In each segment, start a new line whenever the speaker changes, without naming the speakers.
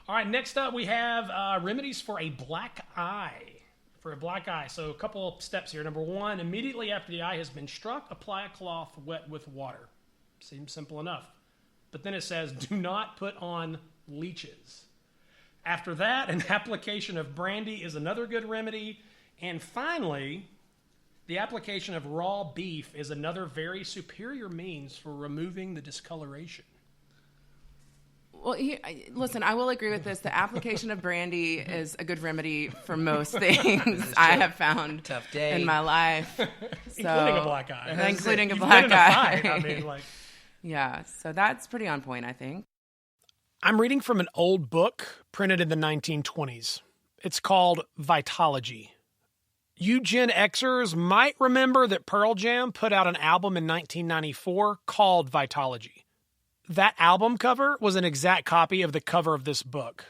All right, next up we have remedies for a black eye. For a black eye. So a couple of steps here. Number one, immediately after the eye has been struck, apply a cloth wet with water. Seems simple enough. But then it says, do not put on leeches. After that, an application of brandy is another good remedy. And finally, the application of raw beef is another very superior means for removing the discoloration.
Well, listen, I will agree with this. The application of brandy is a good remedy for most things I have found
Tough day
in my life.
Including a black eye.
Including a
You've
black
been in a
eye.
fight. I mean, like...
Yeah, so that's pretty on point, I think.
I'm reading from an old book printed in the 1920s. It's called Vitology. You Gen Xers might remember that Pearl Jam put out an album in 1994 called Vitology. That album cover was an exact copy of the cover of this book.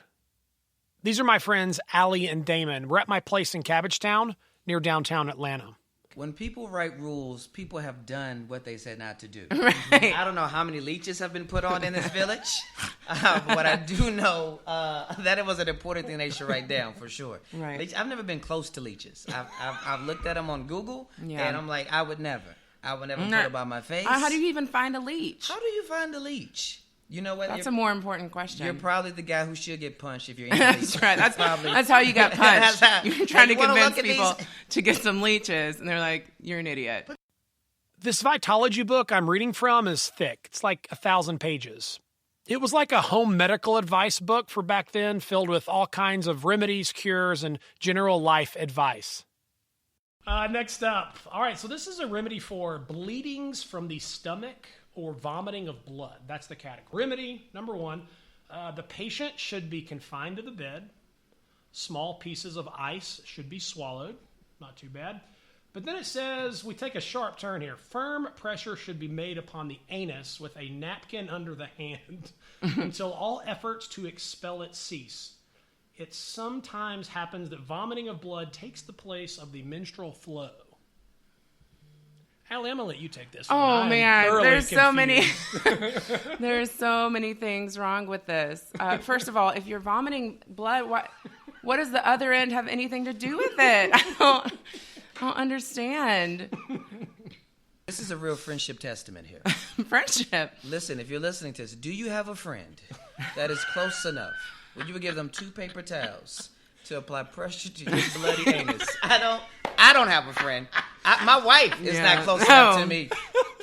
These are my friends Allie and Damon. We're at my place in Cabbagetown near downtown Atlanta.
When people write rules, people have done what they said not to do.
Right.
I don't know how many leeches have been put on in this village, but I do know that it was an important thing they should write down for sure.
Right.
I've never been close to leeches. I've looked at them on Google, and I'm like, I would never put it by my face.
How do you even find a leech?
How do you find a leech? You know what?
That's a more important question.
You're probably the guy who should get punched if you're in the
That's right. That's how you got punched. You're trying to convince people to get some leeches, and they're like, "You're an idiot."
This Vitology book I'm reading from is thick. It's like 1,000 pages. It was like a home medical advice book for back then, filled with all kinds of remedies, cures, and general life advice. Next up. All right, so this is a remedy for bleedings from the stomach or vomiting of blood. That's the category. Remedy, number one, the patient should be confined to the bed. Small pieces of ice should be swallowed. Not too bad. But then it says, we take a sharp turn here. Firm pressure should be made upon the anus with a napkin under the hand until all efforts to expel it cease. It sometimes happens that vomiting of blood takes the place of the menstrual flow. Allie, I'm going to let you take this one.
Oh, man. There's so many.
confused.
There's so many things wrong with this. First of all, if you're vomiting blood, what does the other end have anything to do with it? I don't understand.
This is a real friendship testament here.
Friendship.
Listen, if you're listening to this, do you have a friend that is close enough where you would give them 2 paper towels to apply pressure to your bloody anus? I don't have a friend. My wife is not close enough to me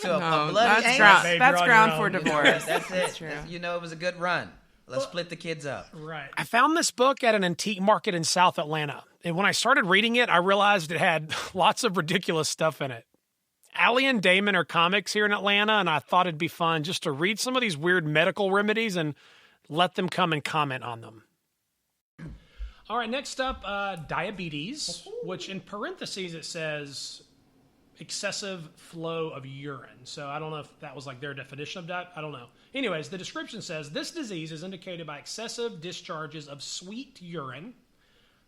to a bloody anus.
That's ground for divorce.
That's it.
That's true.
You know, it was a good run. Let's split the kids up.
Right. I found this book at an antique market in South Atlanta. And when I started reading it, I realized it had lots of ridiculous stuff in it. Allie and Damon are comics here in Atlanta, and I thought it'd be fun just to read some of these weird medical remedies and let them come and comment on them. All right, next up, diabetes, which in parentheses it says excessive flow of urine. So I don't know if that was like their definition of that. I don't know. Anyways, the description says this disease is indicated by excessive discharges of sweet urine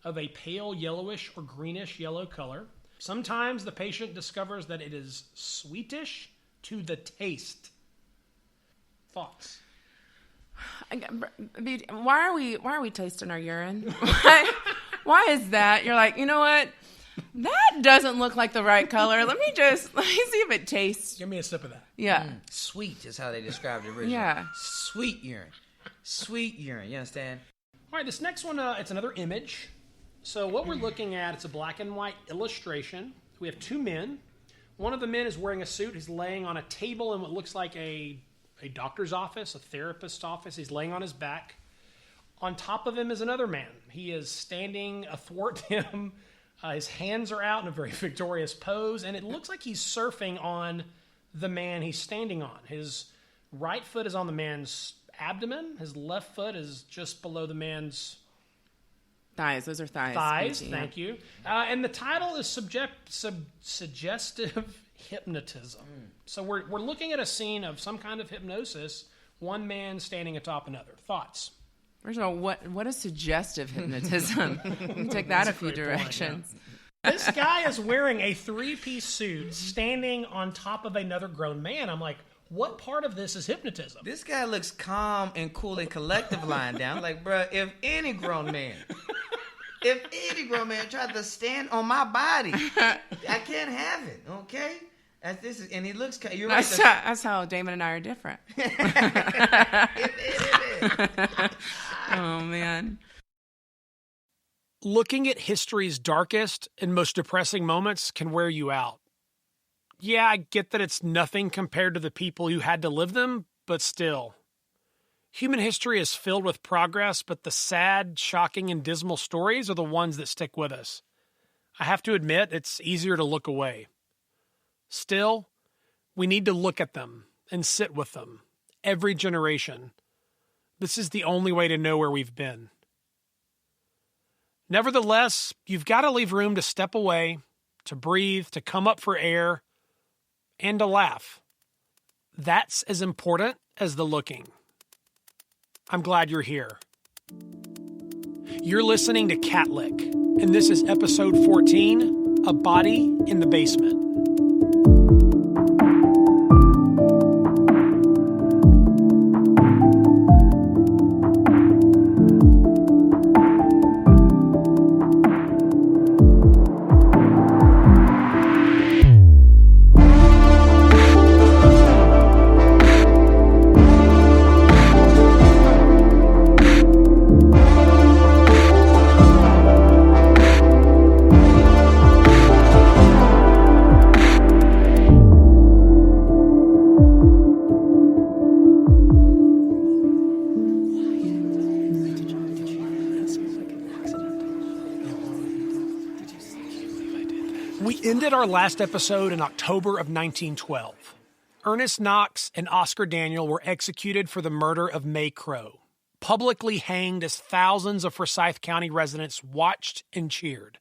of a pale yellowish or greenish yellow color. Sometimes the patient discovers that it is sweetish to the taste. Thoughts?
Why are we tasting our urine? Why is that? You're like, you know what? That doesn't look like the right color. Let me see if it tastes.
Give me a sip of that.
Yeah.
Sweet is how they described it originally.
Yeah.
Sweet urine. Sweet urine. You understand?
All right, this next one, it's another image. So what we're looking at, it's a black and white illustration. We have 2 men. One of the men is wearing a suit. He's laying on a table in what looks like a doctor's office, a therapist's office. He's laying on his back. On top of him is another man. He is standing athwart him. His hands are out in a very victorious pose, and it looks like he's surfing on the man he's standing on. His right foot is on the man's abdomen. His left foot is just below the man's
thighs. Those are thighs.
Thighs, thank you. And the title is Suggestive Hypnotism. So we're looking at a scene of some kind of hypnosis, one man standing atop another. Thoughts?
First of all, what is suggestive hypnotism? Let me take that a few directions.
Point, yeah. This guy is wearing a 3-piece suit standing on top of another grown man. I'm like, what part of this is hypnotism?
This guy looks calm and cool and collective lying down. Like, bro, if any grown man tried to stand on my body, I can't have it, okay? And he looks, you're right.
That's how Damon and I are different. Oh, man.
Looking at history's darkest and most depressing moments can wear you out. Yeah, I get that it's nothing compared to the people who had to live them, but still. Human history is filled with progress, but the sad, shocking, and dismal stories are the ones that stick with us. I have to admit, it's easier to look away. Still, we need to look at them and sit with them, every generation. This is the only way to know where we've been. Nevertheless, you've got to leave room to step away, to breathe, to come up for air, and to laugh. That's as important as the looking. I'm glad you're here. You're listening to Catlick, and this is episode 14, A Body in the Basement. We ended our last episode in October of 1912. Ernest Knox and Oscar Daniel were executed for the murder of May Crow, publicly hanged as thousands of Forsyth County residents watched and cheered.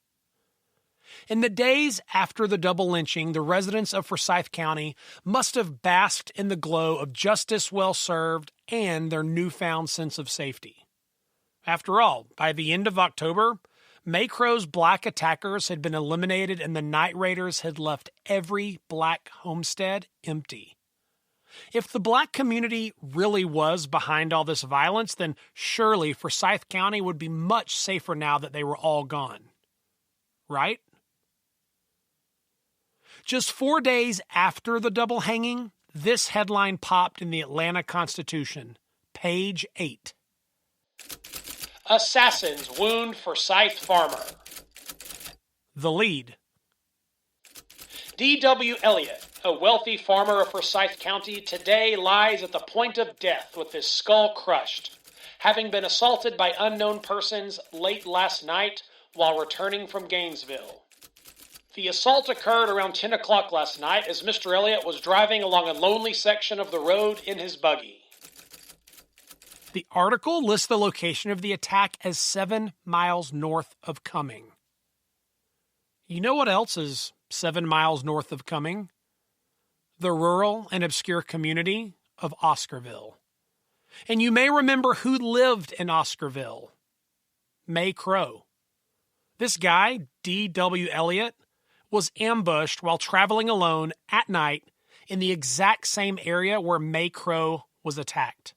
In the days after the double lynching, the residents of Forsyth County must have basked in the glow of justice well served and their newfound sense of safety. After all, by the end of October, May Crow's black attackers had been eliminated and the night raiders had left every black homestead empty. If the black community really was behind all this violence, then surely Forsyth County would be much safer now that they were all gone. Right? Just 4 days after the double hanging, this headline popped in the Atlanta Constitution, page 8. Assassins wound Forsyth farmer. The lead. D.W. Elliott, a wealthy farmer of Forsyth County, today lies at the point of death with his skull crushed, having been assaulted by unknown persons late last night while returning from Gainesville. The assault occurred around 10 o'clock last night as Mr. Elliott was driving along a lonely section of the road in his buggy. The article lists the location of the attack as 7 miles north of Cumming. You know what else is 7 miles north of Cumming? The rural and obscure community of Oscarville. And you may remember who lived in Oscarville. May Crow. This guy, D.W. Elliott, was ambushed while traveling alone at night in the exact same area where May Crow was attacked.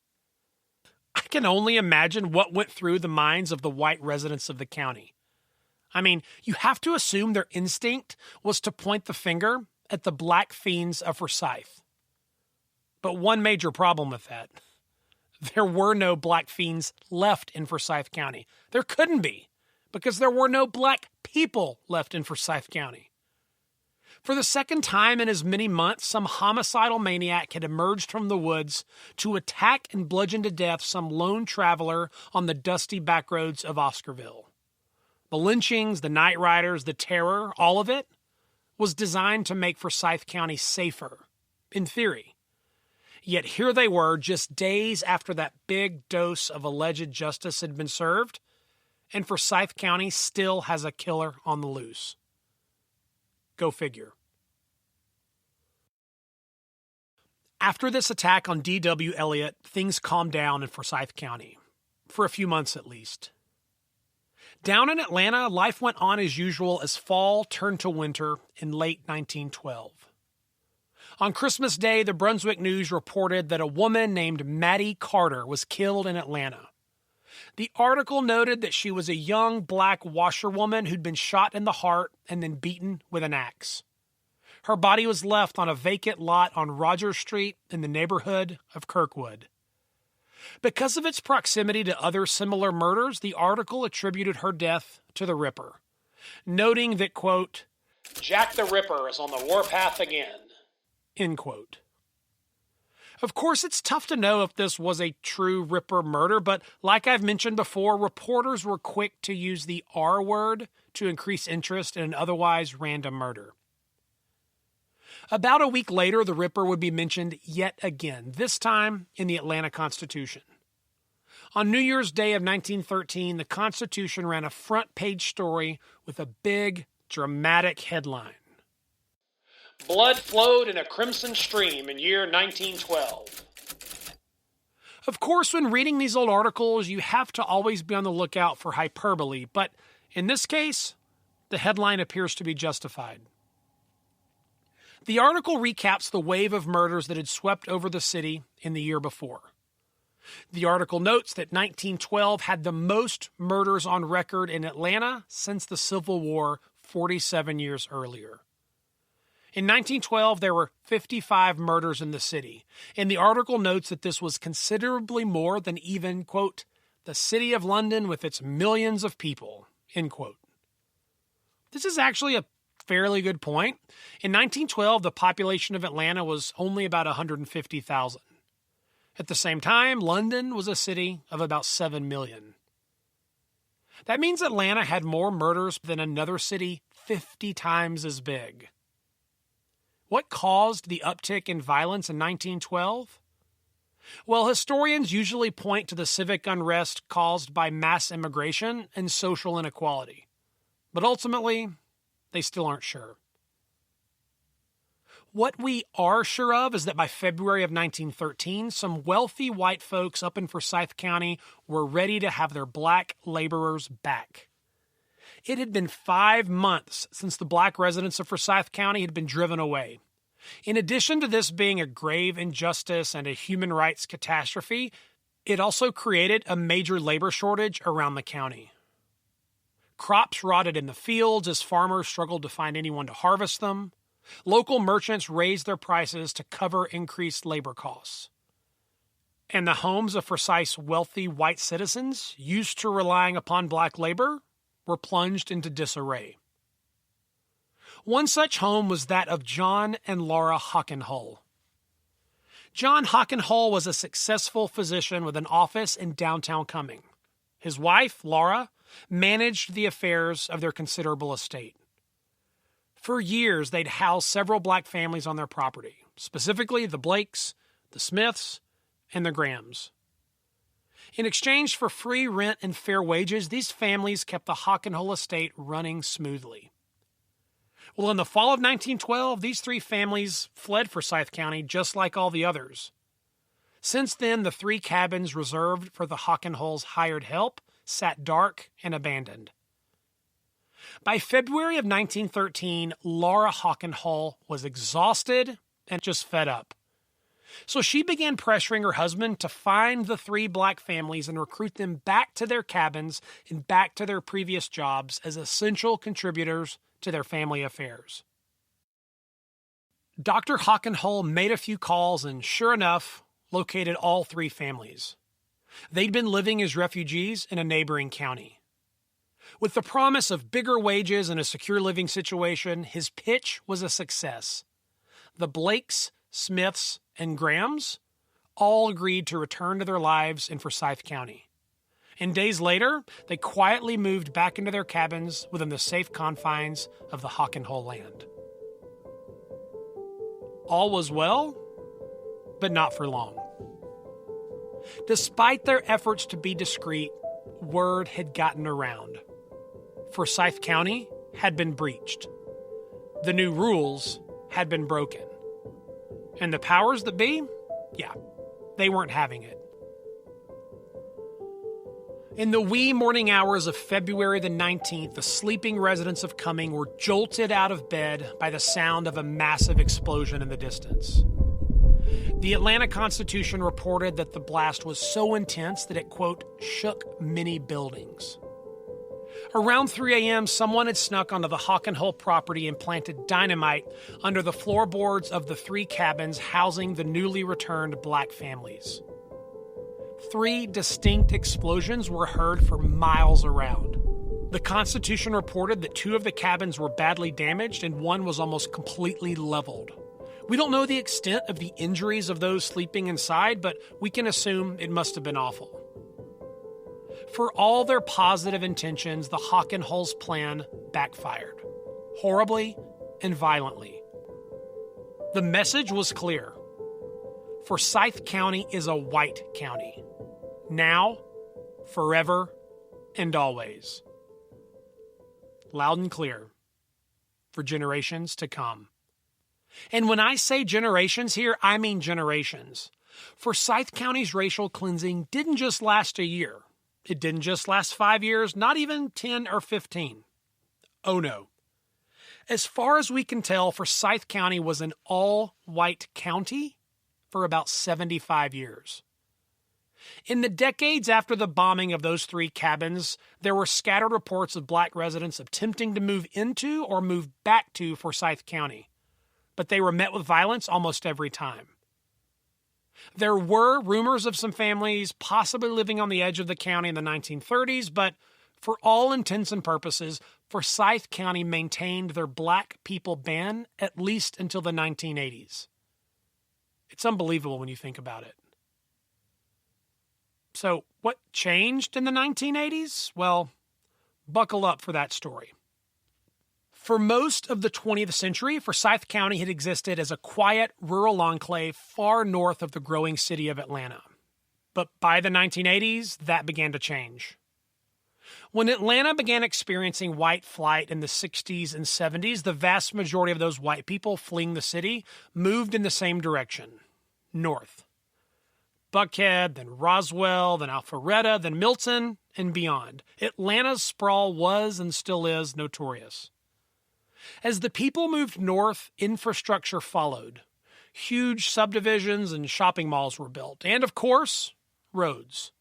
I can only imagine what went through the minds of the white residents of the county. I mean, you have to assume their instinct was to point the finger at the black fiends of Forsyth. But one major problem with that. There were no black fiends left in Forsyth County. There couldn't be, because there were no black people left in Forsyth County. For the second time in as many months, some homicidal maniac had emerged from the woods to attack and bludgeon to death some lone traveler on the dusty backroads of Oscarville. The lynchings, the night riders, the terror, all of it was designed to make Forsyth County safer, in theory. Yet here they were just days after that big dose of alleged justice had been served, and Forsyth County still has a killer on the loose. Go figure. After this attack on D.W. Elliott, things calmed down in Forsyth County, for a few months at least. Down in Atlanta, life went on as usual as fall turned to winter in late 1912. On Christmas Day, the Brunswick News reported that a woman named Maddie Carter was killed in Atlanta. The article noted that she was a young black washerwoman who'd been shot in the heart and then beaten with an axe. Her body was left on a vacant lot on Rogers Street in the neighborhood of Kirkwood. Because of its proximity to other similar murders, the article attributed her death to the Ripper, noting that, quote, "Jack the Ripper is on the warpath again," end quote. Of course, it's tough to know if this was a true Ripper murder, but like I've mentioned before, reporters were quick to use the R word to increase interest in an otherwise random murder. About a week later, the Ripper would be mentioned yet again, this time in the Atlanta Constitution. On New Year's Day of 1913, the Constitution ran a front-page story with a big, dramatic headline. "Blood flowed in a crimson stream in year 1912. Of course, when reading these old articles, you have to always be on the lookout for hyperbole, but in this case, the headline appears to be justified. The article recaps the wave of murders that had swept over the city in the year before. The article notes that 1912 had the most murders on record in Atlanta since the Civil War 47 years earlier. In 1912, there were 55 murders in the city, and the article notes that this was considerably more than even, quote, "the city of London with its millions of people," end quote. This is actually a fairly good point. In 1912, the population of Atlanta was only about 150,000. At the same time, London was a city of about 7 million. That means Atlanta had more murders than another city 50 times as big. What caused the uptick in violence in 1912? Well, historians usually point to the civic unrest caused by mass immigration and social inequality. But ultimately, they still aren't sure. What we are sure of is that by February of 1913, some wealthy white folks up in Forsyth County were ready to have their black laborers back. It had been 5 months since the black residents of Forsyth County had been driven away. In addition to this being a grave injustice and a human rights catastrophe, it also created a major labor shortage around the county. Crops rotted in the fields as farmers struggled to find anyone to harvest them. Local merchants raised their prices to cover increased labor costs. And the homes of Forsyth's wealthy white citizens, used to relying upon black labor, were plunged into disarray. One such home was that of John and Laura Hockenhull. John Hockenhull was a successful physician with an office in downtown Cumming. His wife, Laura, managed the affairs of their considerable estate. For years, they'd housed several black families on their property, specifically the Blakes, the Smiths, and the Grahams. In exchange for free rent and fair wages, these families kept the Hockenhull estate running smoothly. Well, in the fall of 1912, these 3 families fled Forsyth County just like all the others. Since then, the 3 cabins reserved for the Hockenhulls' hired help sat dark and abandoned. By February of 1913, Laura Hockenhull was exhausted and just fed up. So she began pressuring her husband to find the 3 black families and recruit them back to their cabins and back to their previous jobs as essential contributors to their family affairs. Dr. Hockenhull made a few calls and, sure enough, located all 3 families. They'd been living as refugees in a neighboring county. With the promise of bigger wages and a secure living situation, his pitch was a success. The Blakes, Smiths, and Grahams all agreed to return to their lives in Forsyth County. And days later, they quietly moved back into their cabins within the safe confines of the Hockenhull land. All was well, but not for long. Despite their efforts to be discreet, word had gotten around. Forsyth County had been breached. The new rules had been broken. And the powers that be, they weren't having it. In the wee morning hours of February the 19th, the sleeping residents of Cumming were jolted out of bed by the sound of a massive explosion in the distance. The Atlanta Constitution reported that the blast was so intense that it, quote, shook many buildings. Around 3 a.m., someone had snuck onto the Hockenhull property and planted dynamite under the floorboards of the 3 cabins housing the newly returned black families. 3 distinct explosions were heard for miles around. The Constitution reported that 2 of the cabins were badly damaged and 1 was almost completely leveled. We don't know the extent of the injuries of those sleeping inside, but we can assume it must have been awful. For all their positive intentions, the Hockenhull's plan backfired, horribly and violently. The message was clear. Forsyth County is a white county. Now, forever, and always. Loud and clear. For generations to come. And when I say generations here, I mean generations. Forsyth County's racial cleansing didn't just last a year. It didn't just last 5 years, not even 10 or 15. Oh no. As far as we can tell, Forsyth County was an all-white county for about 75 years. In the decades after the bombing of those 3 cabins, there were scattered reports of black residents attempting to move into or move back to Forsyth County, but they were met with violence almost every time. There were rumors of some families possibly living on the edge of the county in the 1930s, but for all intents and purposes, Forsyth County maintained their black people ban at least until the 1980s. It's unbelievable when you think about it. So, what changed in the 1980s? Well, buckle up for that story. For most of the 20th century, Forsyth County had existed as a quiet, rural enclave far north of the growing city of Atlanta. But by the 1980s, that began to change. When Atlanta began experiencing white flight in the 60s and 70s, the vast majority of those white people fleeing the city moved in the same direction, north. Buckhead, then Roswell, then Alpharetta, then Milton, and beyond. Atlanta's sprawl was and still is notorious. As the people moved north, infrastructure followed. Huge subdivisions and shopping malls were built. And, of course, roads.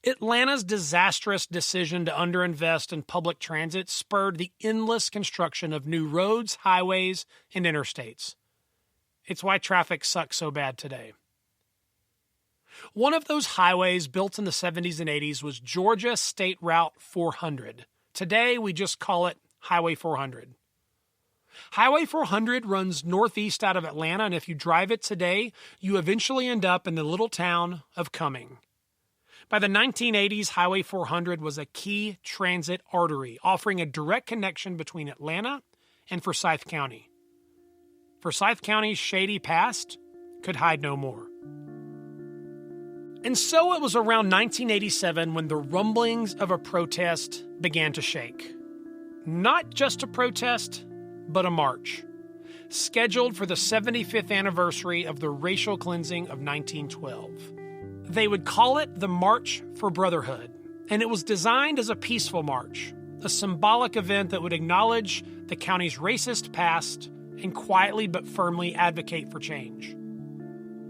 Atlanta's disastrous decision to underinvest in public transit spurred the endless construction of new roads, highways, and interstates. It's why traffic sucks so bad today. One of those highways built in the 70s and 80s was Georgia State Route 400. Today, we just call it Highway 400. Highway 400 runs northeast out of Atlanta, and if you drive it today, you eventually end up in the little town of Cumming. By the 1980s, Highway 400 was a key transit artery, offering a direct connection between Atlanta and Forsyth County. Forsyth County's shady past could hide no more. And so it was around 1987 when the rumblings of a protest began to shake. Not just a protest, but a march, scheduled for the 75th anniversary of the racial cleansing of 1912. They would call it the March for Brotherhood, and it was designed as a peaceful march, a symbolic event that would acknowledge the county's racist past and quietly but firmly advocate for change.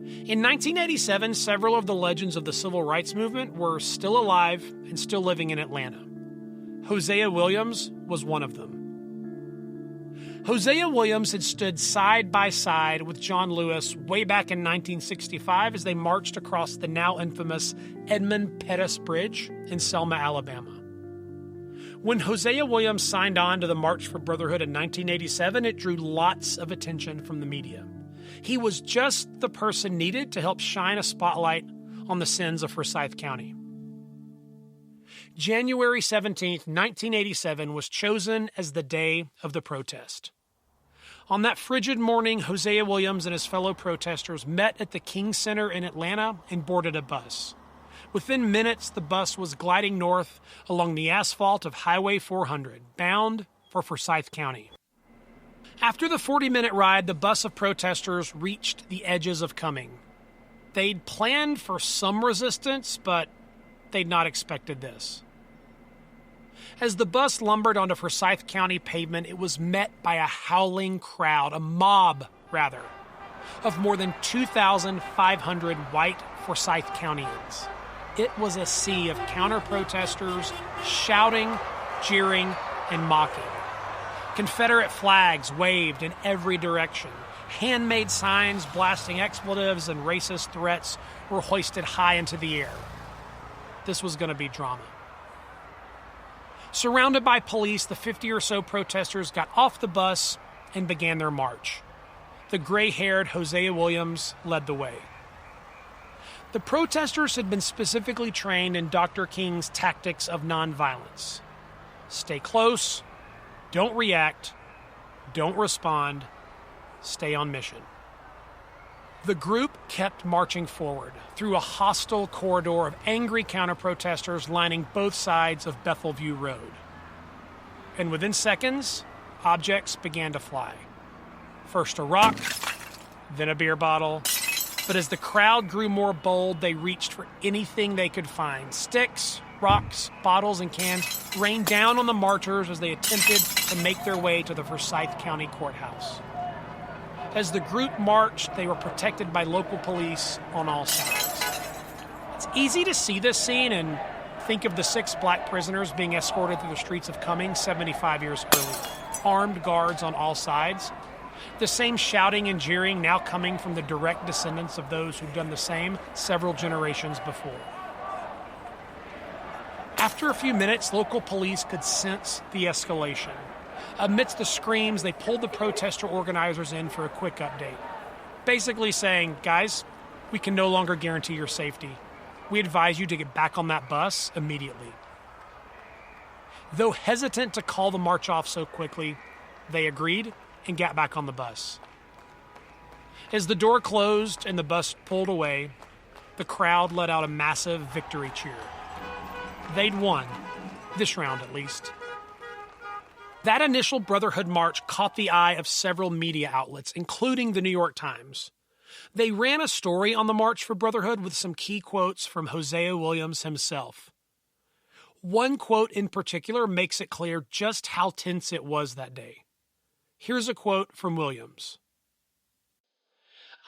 In 1987, several of the legends of the civil rights movement were still alive and still living in Atlanta. Hosea Williams was one of them. Hosea Williams had stood side by side with John Lewis way back in 1965 as they marched across the now infamous Edmund Pettus Bridge in Selma, Alabama. When Hosea Williams signed on to the March for Brotherhood in 1987, it drew lots of attention from the media. He was just the person needed to help shine a spotlight on the sins of Forsyth County. January 17, 1987 was chosen as the day of the protest. On that frigid morning, Hosea Williams and his fellow protesters met at the King Center in Atlanta and boarded a bus. Within minutes, the bus was gliding north along the asphalt of Highway 400, bound for Forsyth County. After the 40-minute ride, the bus of protesters reached the edges of Cumming. They'd planned for some resistance, but they'd not expected this. As the bus lumbered onto Forsyth County pavement, it was met by a howling crowd, a mob, rather, of more than 2,500 white Forsyth Countyans. It was a sea of counter-protesters shouting, jeering, and mocking. Confederate flags waved in every direction. Handmade signs blasting expletives and racist threats were hoisted high into the air. This was going to be drama. Surrounded by police, the 50 or so protesters got off the bus and began their march. The gray-haired Hosea Williams led the way. The protesters had been specifically trained in Dr. King's tactics of nonviolence. Stay close, don't react, don't respond, stay on mission. The group kept marching forward through a hostile corridor of angry counter-protesters lining both sides of Bethelview Road. And within seconds, objects began to fly. First a rock, then a beer bottle. But as the crowd grew more bold, they reached for anything they could find. Sticks, rocks, bottles, and cans rained down on the marchers as they attempted to make their way to the Forsyth County Courthouse. As the group marched, they were protected by local police on all sides. It's easy to see this scene and think of the 6 black prisoners being escorted through the streets of Cumming 75 years earlier. Armed guards on all sides. The same shouting and jeering now coming from the direct descendants of those who've done the same several generations before. After a few minutes, local police could sense the escalation. Amidst the screams, they pulled the protester organizers in for a quick update, basically saying, guys, we can no longer guarantee your safety. We advise you to get back on that bus immediately. Though hesitant to call the march off so quickly, they agreed and got back on the bus. As the door closed and the bus pulled away, the crowd let out a massive victory cheer. They'd won, this round at least. That initial Brotherhood March caught the eye of several media outlets, including the New York Times. They ran a story on the March for Brotherhood with some key quotes from Hosea Williams himself. One quote in particular makes it clear just how tense it was that day. Here's a quote from Williams.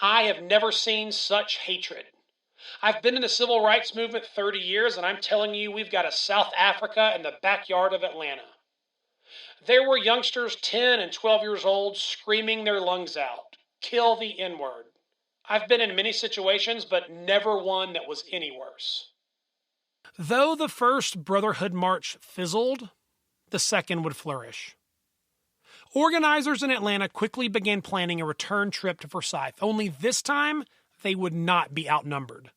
I have never seen such hatred. I've been in the civil rights movement 30 years, and I'm telling you, we've got a South Africa in the backyard of Atlanta. There were youngsters 10 and 12 years old screaming their lungs out, kill the N-word. I've been in many situations, but never one that was any worse. Though the first Brotherhood March fizzled, the second would flourish. Organizers in Atlanta quickly began planning a return trip to Forsyth, only this time they would not be outnumbered.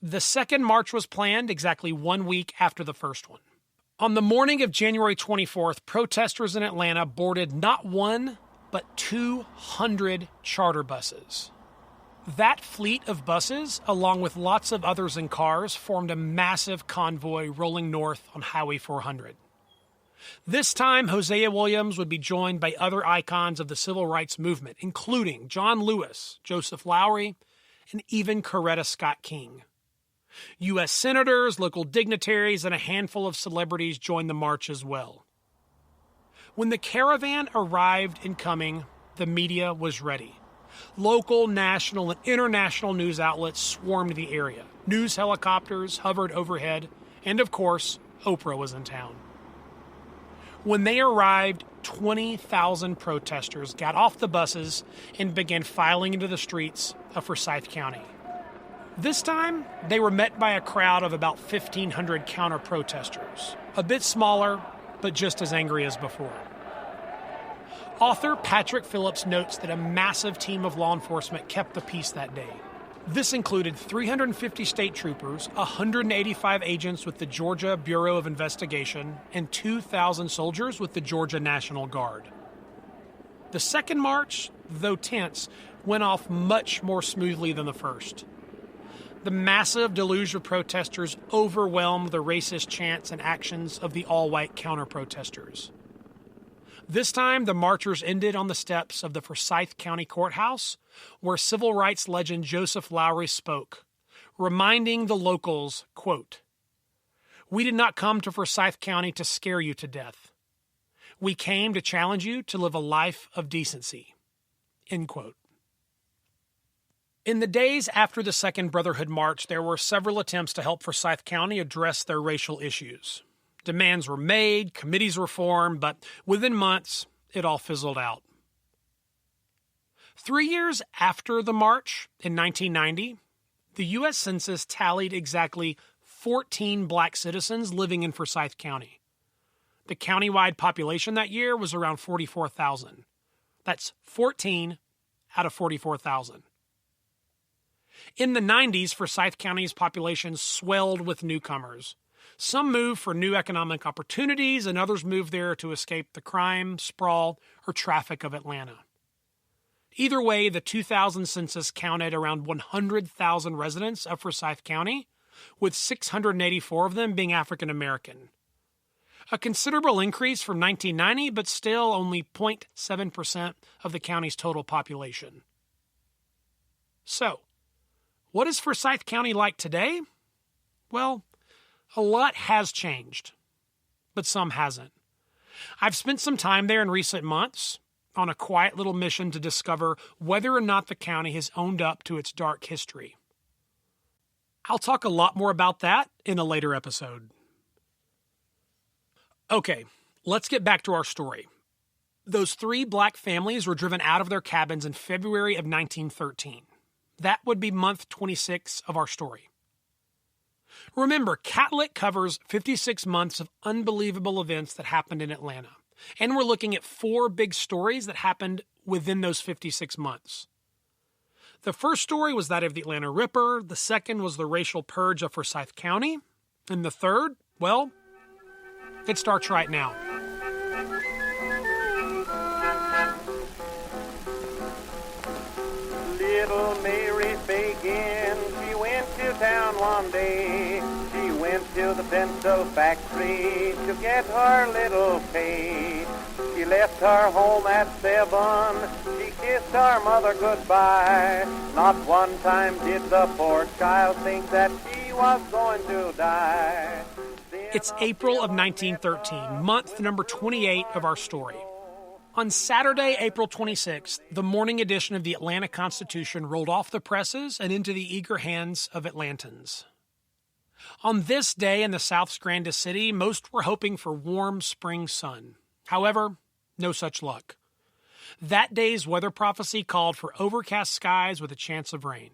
The second march was planned exactly 1 week after the first one. On the morning of January 24th, protesters in Atlanta boarded not 1, but 200 charter buses. That fleet of buses, along with lots of others in cars, formed a massive convoy rolling north on Highway 400. This time, Hosea Williams would be joined by other icons of the civil rights movement, including John Lewis, Joseph Lowery, and even Coretta Scott King. U.S. senators, local dignitaries, and a handful of celebrities joined the march as well. When the caravan arrived in Cumming, the media was ready. Local, national, and international news outlets swarmed the area. News helicopters hovered overhead, and of course, Oprah was in town. When they arrived, 20,000 protesters got off the buses and began filing into the streets of Forsyth County. This time, they were met by a crowd of about 1,500 counter-protesters, a bit smaller, but just as angry as before. Author Patrick Phillips notes that a massive team of law enforcement kept the peace that day. This included 350 state troopers, 185 agents with the Georgia Bureau of Investigation, and 2,000 soldiers with the Georgia National Guard. The second march, though tense, went off much more smoothly than the first. The massive deluge of protesters overwhelmed the racist chants and actions of the all-white counter-protesters. This time, the marchers ended on the steps of the Forsyth County Courthouse, where civil rights legend Joseph Lowery spoke, reminding the locals, quote, "We did not come to Forsyth County to scare you to death. We came to challenge you to live a life of decency," end quote. In the days after the Second Brotherhood March, there were several attempts to help Forsyth County address their racial issues. Demands were made, committees were formed, but within months, it all fizzled out. 3 years after the march, in 1990, the U.S. Census tallied exactly 14 black citizens living in Forsyth County. The countywide population that year was around 44,000. That's 14 out of 44,000. In the 90s, Forsyth County's population swelled with newcomers. Some moved for new economic opportunities, and others moved there to escape the crime, sprawl, or traffic of Atlanta. Either way, the 2000 census counted around 100,000 residents of Forsyth County, with 684 of them being African American. A considerable increase from 1990, but still only 0.7% of the county's total population. So, what is Forsyth County like today? Well, a lot has changed, but some hasn't. I've spent some time there in recent months on a quiet little mission to discover whether or not the county has owned up to its dark history. I'll talk a lot more about that in a later episode. Okay, let's get back to our story. Those 3 black families were driven out of their cabins in February of 1913. That would be month 26 of our story. Remember, Catlet covers 56 months of unbelievable events that happened in Atlanta. And we're looking at 4 big stories that happened within those 56 months. The first story was that of the Atlanta Ripper. The second was the racial purge of Forsyth County. And the third, well, it starts right now.
Little Mary Fagan, she went to town one day. She went to the pencil factory to get her little pay. She left her home at 7. She kissed her mother goodbye. Not one time did the poor child think that she was going to die.
It's April of 1913, month number 28 of our story. On Saturday, April 26th, the morning edition of the Atlanta Constitution rolled off the presses and into the eager hands of Atlantans. On this day in the South's grandest city, most were hoping for warm spring sun. However, no such luck. That day's weather prophecy called for overcast skies with a chance of rain.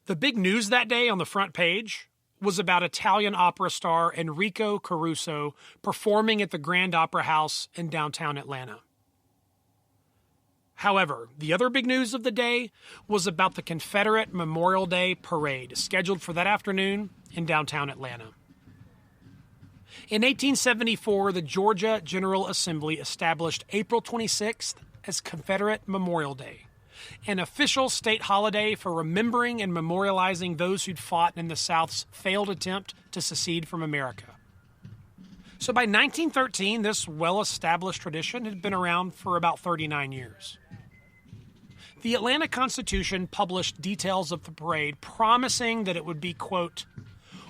The big news that day on the front page was about Italian opera star Enrico Caruso performing at the Grand Opera House in downtown Atlanta. However, the other big news of the day was about the Confederate Memorial Day Parade, scheduled for that afternoon in downtown Atlanta. In 1874, the Georgia General Assembly established April 26th as Confederate Memorial Day, an official state holiday for remembering and memorializing those who'd fought in the South's failed attempt to secede from America. So by 1913, this well-established tradition had been around for about 39 years. The Atlanta Constitution published details of the parade, promising that it would be, quote,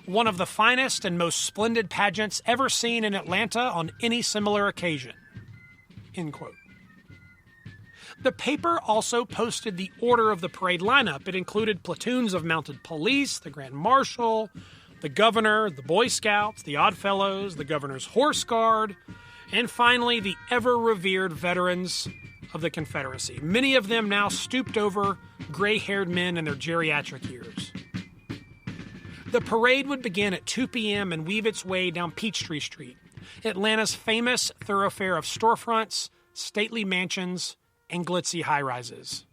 one of the finest and most splendid pageants ever seen in Atlanta on any similar occasion, end quote. The paper also posted the order of the parade lineup. It included platoons of mounted police, the Grand Marshal, the governor, the Boy Scouts, the Odd Fellows, the governor's horse guard, and finally the ever-revered veterans of the Confederacy, many of them now stooped over, gray-haired men in their geriatric years. The parade would begin at 2 p.m. and weave its way down Peachtree Street, Atlanta's famous thoroughfare of storefronts, stately mansions, and glitzy high-rises.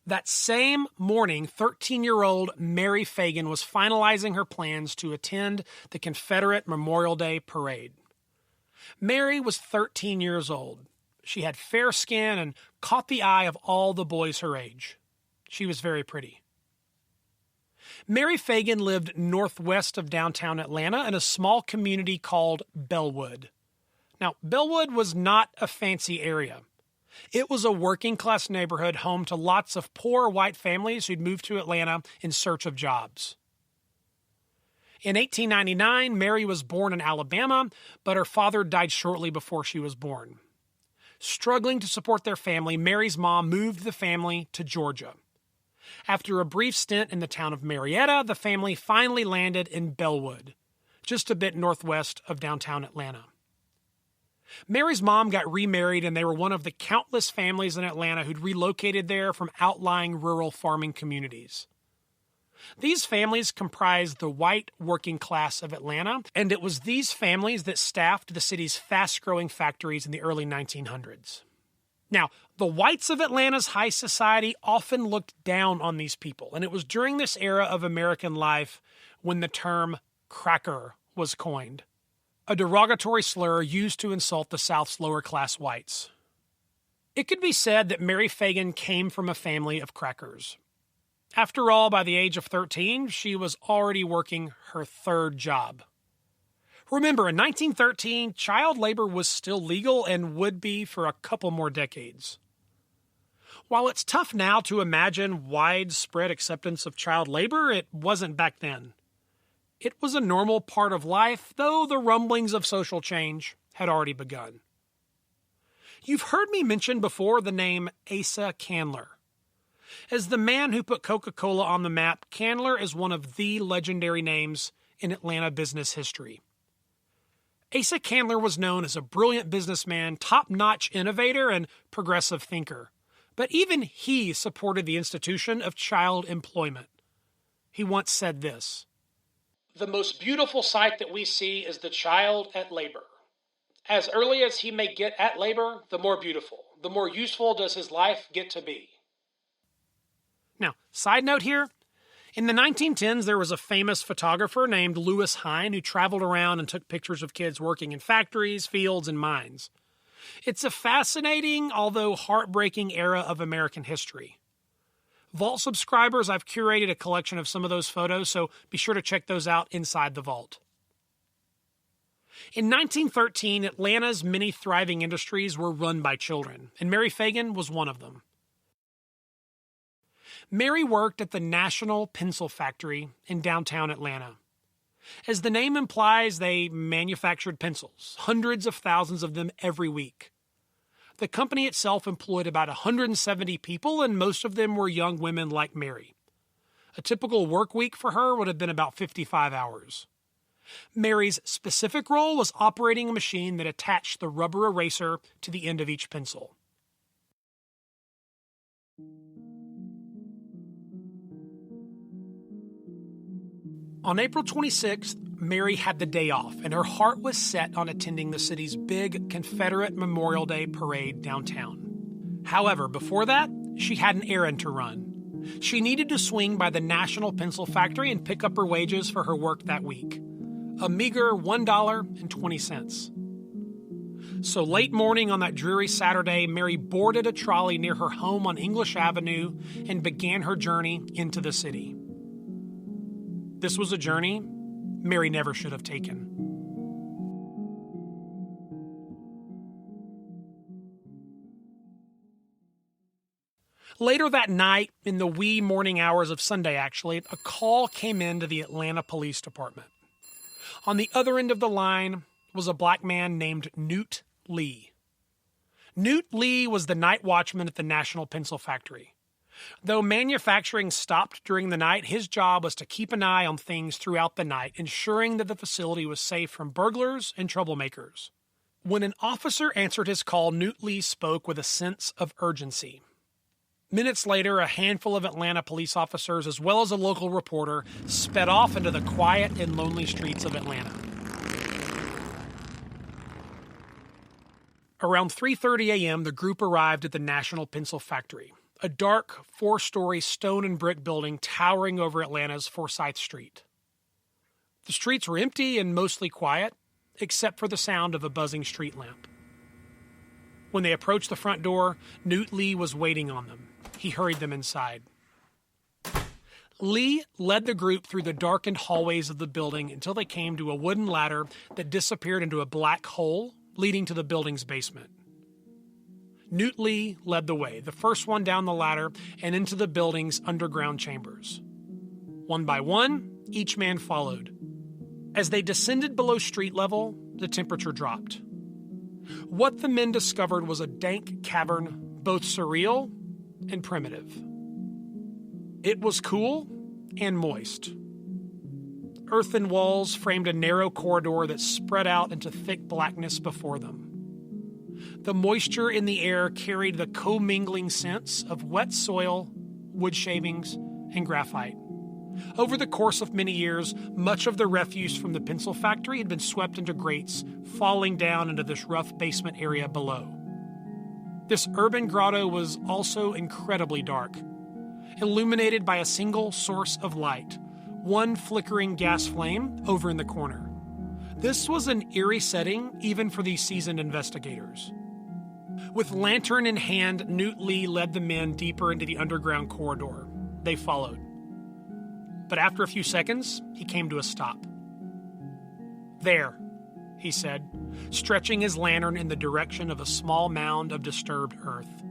That same morning, 13-year-old Mary Fagan was finalizing her plans to attend the Confederate Memorial Day Parade. Mary was 13 years old. She had fair skin and caught the eye of all the boys her age. She was very pretty. Mary Fagan lived northwest of downtown Atlanta in a small community called Bellwood. Now, Bellwood was not a fancy area. It was a working-class neighborhood home to lots of poor white families who'd moved to Atlanta in search of jobs. In 1899, Mary was born in Alabama, but her father died shortly before she was born. Struggling to support their family, Mary's mom moved the family to Georgia. After a brief stint in the town of Marietta, the family finally landed in Bellwood, just a bit northwest of downtown Atlanta. Mary's mom got remarried, and they were one of the countless families in Atlanta who'd relocated there from outlying rural farming communities. These families comprised the white working class of Atlanta, and it was these families that staffed the city's fast-growing factories in the early 1900s. Now, the whites of Atlanta's high society often looked down on these people, and it was during this era of American life when the term cracker was coined, a derogatory slur used to insult the South's lower-class whites. It could be said that Mary Fagan came from a family of crackers. After all, by the age of 13, she was already working her third job. Remember, in 1913, child labor was still legal and would be for a couple more decades. While it's tough now to imagine widespread acceptance of child labor, it wasn't back then. It was a normal part of life, though the rumblings of social change had already begun. You've heard me mention before the name Asa Candler. As the man who put Coca-Cola on the map, Candler is one of the legendary names in Atlanta business history. Asa Candler was known as a brilliant businessman, top-notch innovator, and progressive thinker. But even he supported the institution of child employment. He once said this: "The most beautiful sight that we see is the child at labor. As early as he may get at labor, the more beautiful, the more useful does his life get to be." Now, side note here, in the 1910s, there was a famous photographer named Lewis Hine who traveled around and took pictures of kids working in factories, fields, and mines. It's a fascinating, although heartbreaking era of American history. Vault subscribers, I've curated a collection of some of those photos, so be sure to check those out inside the vault. In 1913, Atlanta's many thriving industries were run by children, and Mary Fagan was one of them. Mary worked at the National Pencil Factory in downtown Atlanta. As the name implies, they manufactured pencils, hundreds of thousands of them every week. The company itself employed about 170 people, and most of them were young women like Mary. A typical work week for her would have been about 55 hours. Mary's specific role was operating a machine that attached the rubber eraser to the end of each pencil. On April 26th, Mary had the day off, and her heart was set on attending the city's big Confederate Memorial Day parade downtown. However, before that, she had an errand to run. She needed to swing by the National Pencil Factory and pick up her wages for her work that week, a meager $1.20. So late morning on that dreary Saturday, Mary boarded a trolley near her home on English Avenue and began her journey into the city. This was a journey Mary never should have taken. Later that night, in the wee morning hours of Sunday actually, a call came in to the Atlanta Police Department. On the other end of the line was a black man named Newt Lee. Newt Lee was the night watchman at the National Pencil Factory. Though manufacturing stopped during the night, his job was to keep an eye on things throughout the night, ensuring that the facility was safe from burglars and troublemakers. When an officer answered his call, Newt Lee spoke with a sense of urgency. Minutes later, a handful of Atlanta police officers, as well as a local reporter, sped off into the quiet and lonely streets of Atlanta. Around 3:30 a.m., the group arrived at the National Pencil Factory, a dark, 4-story stone and brick building towering over Atlanta's Forsyth Street. The streets were empty and mostly quiet, except for the sound of a buzzing street lamp. When they approached the front door, Newt Lee was waiting on them. He hurried them inside. Lee led the group through the darkened hallways of the building until they came to a wooden ladder that disappeared into a black hole leading to the building's basement. Newt Lee led the way, the first one down the ladder and into the building's underground chambers. One by one, each man followed. As they descended below street level, the temperature dropped. What the men discovered was a dank cavern, both surreal and primitive. It was cool and moist. Earthen walls framed a narrow corridor that spread out into thick blackness before them. The moisture in the air carried the commingling scents of wet soil, wood shavings, and graphite. Over the course of many years, much of the refuse from the pencil factory had been swept into grates, falling down into this rough basement area below. This urban grotto was also incredibly dark, illuminated by a single source of light, one flickering gas flame over in the corner. This was an eerie setting even for these seasoned investigators. With lantern in hand, Newt Lee led the men deeper into the underground corridor. They followed. But after a few seconds, he came to a stop. "There," he said, stretching his lantern in the direction of a small mound of disturbed earth.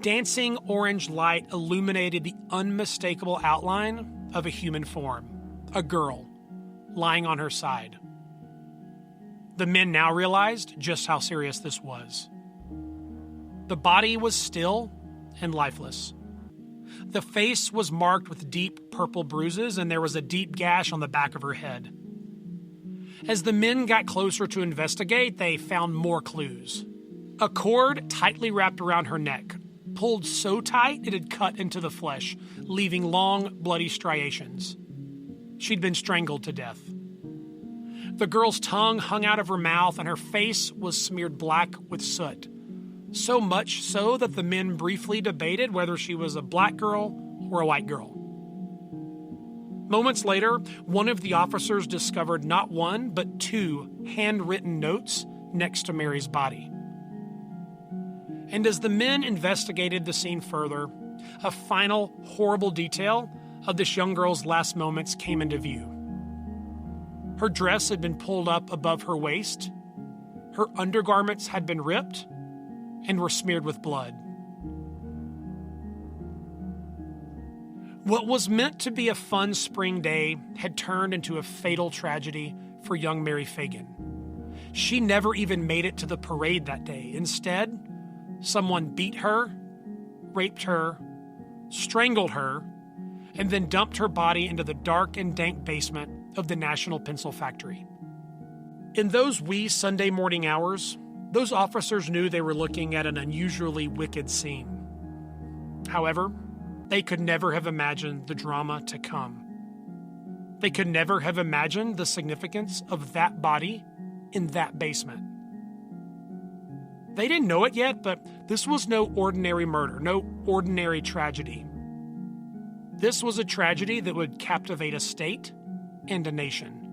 Dancing orange light illuminated the unmistakable outline of a human form, a girl, lying on her side. The men now realized just how serious this was. The body was still and lifeless. The face was marked with deep purple bruises, and there was a deep gash on the back of her head. As the men got closer to investigate, they found more clues. A cord tightly wrapped around her neck, pulled so tight it had cut into the flesh, leaving long, bloody striations. She'd been strangled to death. The girl's tongue hung out of her mouth, and her face was smeared black with soot. So much so that the men briefly debated whether she was a black girl or a white girl. Moments later, one of the officers discovered not one, but two handwritten notes next to Mary's body. And as the men investigated the scene further, a final horrible detail of this young girl's last moments came into view. Her dress had been pulled up above her waist, her undergarments had been ripped, and were smeared with blood. What was meant to be a fun spring day had turned into a fatal tragedy for young Mary Fagan. She never even made it to the parade that day. Instead, someone beat her, raped her, strangled her, and then dumped her body into the dark and dank basement of the National Pencil Factory. In those wee Sunday morning hours, those officers knew they were looking at an unusually wicked scene. However, they could never have imagined the drama to come. They could never have imagined the significance of that body in that basement. They didn't know it yet, but this was no ordinary murder, no ordinary tragedy. This was a tragedy that would captivate a state and a nation.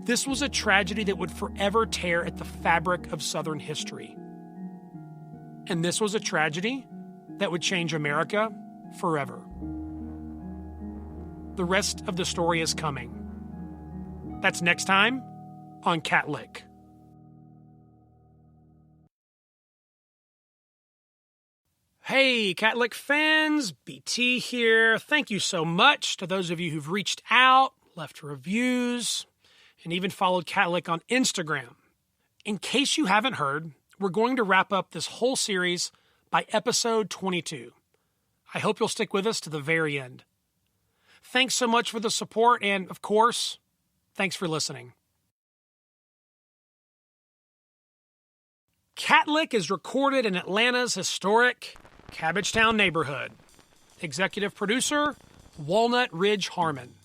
This was a tragedy that would forever tear at the fabric of Southern history. And this was a tragedy that would change America forever. The rest of the story is coming. That's next time on Cat Lick. Hey, Cat Lick fans, BT here. Thank you so much to those of you who've reached out, left reviews, and even followed Cat Lick on Instagram. In case you haven't heard, we're going to wrap up this whole series by episode 22. I hope you'll stick with us to the very end. Thanks so much for the support, and of course, thanks for listening. Cat Lick is recorded in Atlanta's historic Cabbagetown neighborhood. Executive producer, Walnut Ridge Harmon.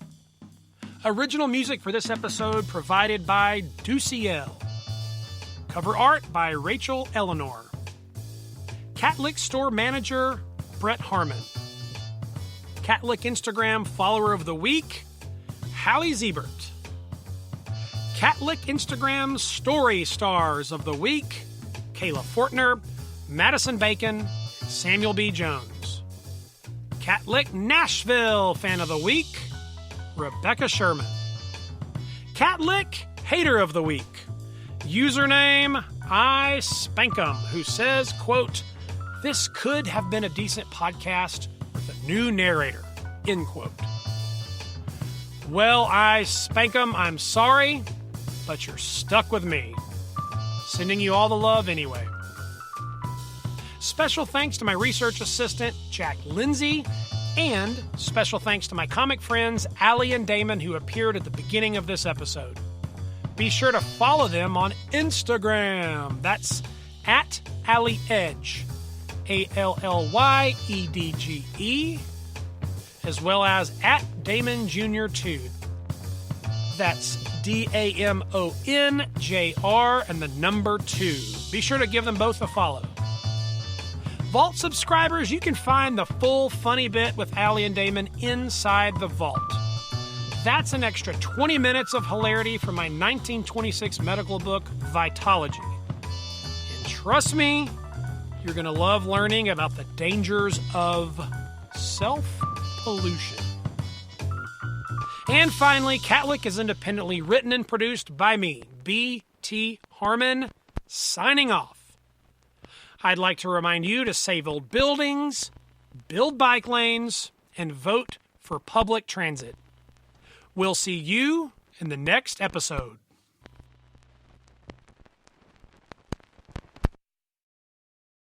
Original music for this episode provided by Duciel. Cover art by Rachel Eleanor. Cat Lick store manager, Brett Harmon. Cat Lick Instagram follower of the week, Hallie Ziebert. Cat Lick Instagram story stars of the week, Kayla Fortner, Madison Bacon, Samuel B. Jones. Cat Lick Nashville fan of the week, Rebecca Sherman. Cat Lick hater of the week, username I Spankum, who says, quote, "This could have been a decent podcast with a new narrator," end quote. Well, I spank 'em, I'm sorry, but you're stuck with me. Sending you all the love anyway. Special thanks to my research assistant, Jack Lindsay, and special thanks to my comic friends, Allie and Damon, who appeared at the beginning of this episode. Be sure to follow them on Instagram. That's at Allie Edge, ALLYEDGE, as well as at Damon Jr. 2. That's DAMONJR and the number 2. Be sure to give them both a follow. Vault subscribers, you can find the full funny bit with Allie and Damon inside the vault. That's an extra 20 minutes of hilarity from my 1926 medical book, Vitology. And trust me, you're going to love learning about the dangers of self-pollution. And finally, Catlick is independently written and produced by me, B.T. Harmon, signing off. I'd like to remind you to save old buildings, build bike lanes, and vote for public transit. We'll see you in the next episode.